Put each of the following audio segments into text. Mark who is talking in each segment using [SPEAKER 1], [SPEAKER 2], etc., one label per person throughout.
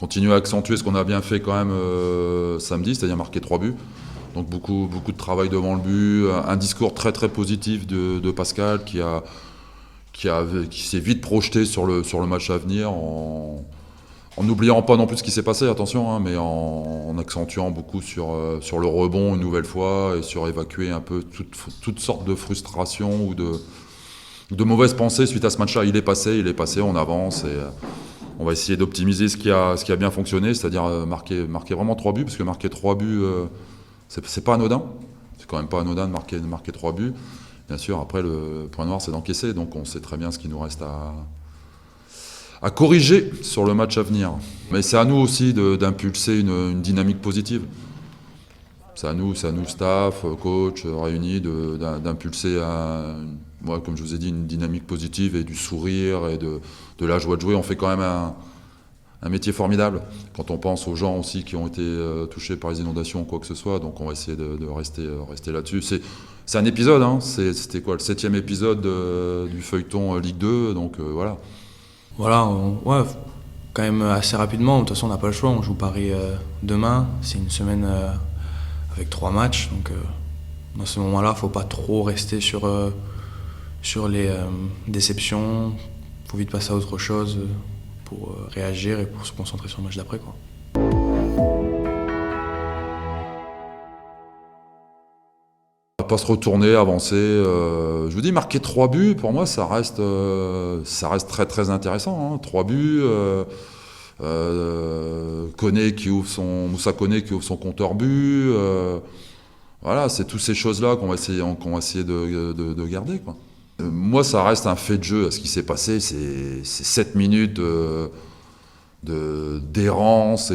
[SPEAKER 1] continuer à accentuer ce qu'on a bien fait quand même samedi, c'est-à-dire marquer 3 buts. Donc beaucoup de travail devant le but, un discours très très positif de Pascal qui s'est vite projeté sur le match à venir en n'oubliant pas non plus ce qui s'est passé, attention, hein, mais en accentuant beaucoup sur le rebond une nouvelle fois et sur évacuer un peu toutes sortes de frustrations ou de mauvaises pensées suite à ce match-là. Il est passé, on avance et on va essayer d'optimiser ce qui a bien fonctionné, c'est-à-dire marquer vraiment 3 buts, parce que marquer 3 buts, c'est pas anodin. C'est quand même pas anodin de marquer 3 buts. Bien sûr, après, le point noir, c'est d'encaisser, donc on sait très bien ce qu'il nous reste à corriger sur le match à venir. Mais c'est à nous aussi d'impulser une dynamique positive. C'est à nous, staff, coach, réunis, d'impulser, moi, comme je vous ai dit, une dynamique positive et du sourire et de la joie de jouer. On fait quand même un métier formidable quand on pense aux gens aussi qui ont été touchés par les inondations ou quoi que ce soit. Donc on va essayer de rester là-dessus. C'est un épisode, hein. C'était quoi, le 7e épisode du feuilleton Ligue 2, donc voilà.
[SPEAKER 2] Voilà, ouais, quand même assez rapidement. De toute façon, on n'a pas le choix. On joue Paris demain. C'est une semaine avec 3 matchs. Donc, dans ce moment-là, il ne faut pas trop rester sur les déceptions. Il faut vite passer à autre chose pour réagir et pour se concentrer sur le match d'après, quoi.
[SPEAKER 1] Pas se retourner, avancer. Je vous dis, marquer 3 buts, pour moi, ça reste très très intéressant. Hein. 3 buts. Moussa Koné qui ouvre son compteur but. Voilà, c'est toutes ces choses-là qu'on va essayer de garder, quoi. Moi, ça reste un fait de jeu. Ce qui s'est passé, c'est 7 minutes d'errance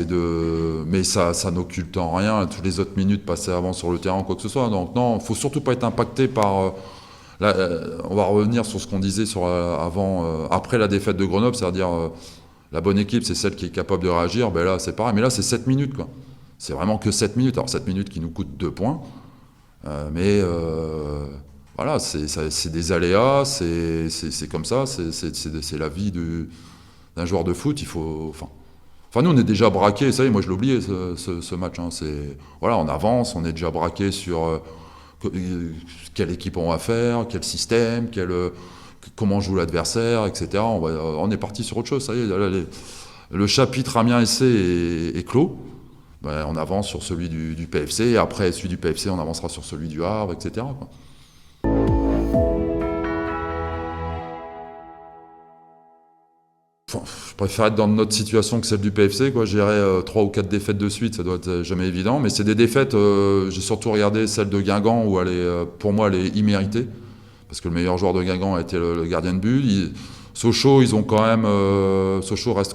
[SPEAKER 1] mais ça n'occulte en rien toutes les autres minutes passées avant sur le terrain, quoi que ce soit. Donc non, il faut surtout pas être impacté par on va revenir sur ce qu'on disait après la défaite de Grenoble, c'est-à-dire la bonne équipe, c'est celle qui est capable de réagir. Ben là, c'est pareil, mais là, c'est 7 minutes, quoi. C'est vraiment que 7 minutes. Alors 7 minutes qui nous coûtent 2 points, mais voilà, c'est des aléas, c'est comme ça, c'est la vie d'un joueur de foot. Enfin, nous, on est déjà braqués, ça y est, moi je l'ai oublié, ce match. Hein. Voilà, on avance, on est déjà braqué sur quelle équipe on va faire, quel système, comment joue l'adversaire, etc. On est parti sur autre chose, ça y est. Là, le chapitre Amiens-SC est clos. Ben, on avance sur celui du PFC, et après celui du PFC, on avancera sur celui du Havre, etc. Quoi. Je préfère être dans notre situation que celle du PFC, quoi. Gérer 3 ou 4 défaites de suite, ça doit être jamais évident. Mais c'est des défaites, j'ai surtout regardé celle de Guingamp, où pour moi, elle est imméritée. Parce que le meilleur joueur de Guingamp a été le gardien de but. Sochaux reste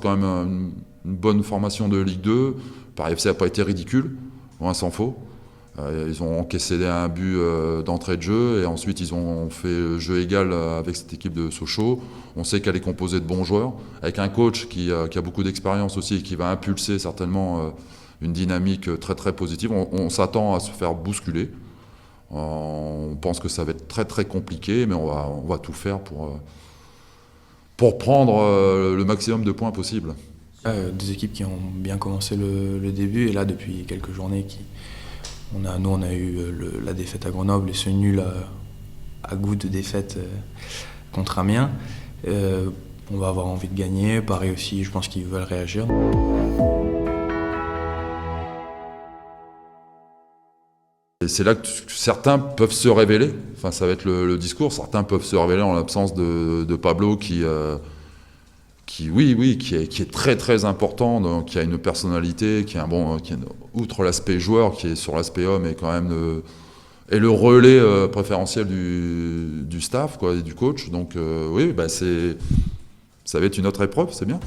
[SPEAKER 1] quand même une bonne formation de Ligue 2. Paris FC n'a pas été ridicule, loin s'en faut. Ils ont encaissé un but d'entrée de jeu et ensuite ils ont fait jeu égal avec cette équipe de Sochaux. On sait qu'elle est composée de bons joueurs, avec un coach qui a beaucoup d'expérience aussi et qui va impulser certainement une dynamique très très positive. On s'attend à se faire bousculer. On pense que ça va être très très compliqué, mais on va tout faire pour prendre le maximum de points possible.
[SPEAKER 2] Deux équipes qui ont bien commencé le début, et là depuis quelques journées, on a eu la défaite à Grenoble et ce nul à goût de défaite contre Amiens. On va avoir envie de gagner, Paris aussi, je pense qu'ils veulent réagir.
[SPEAKER 1] Et c'est là que certains peuvent se révéler, enfin ça va être le discours, certains peuvent se révéler en l'absence de Pablo qui est très très important, donc, qui a une personnalité, outre l'aspect joueur, qui est sur l'aspect homme, et quand même est le relais préférentiel du staff, quoi, et du coach. Donc oui, ça va être une autre épreuve, c'est bien.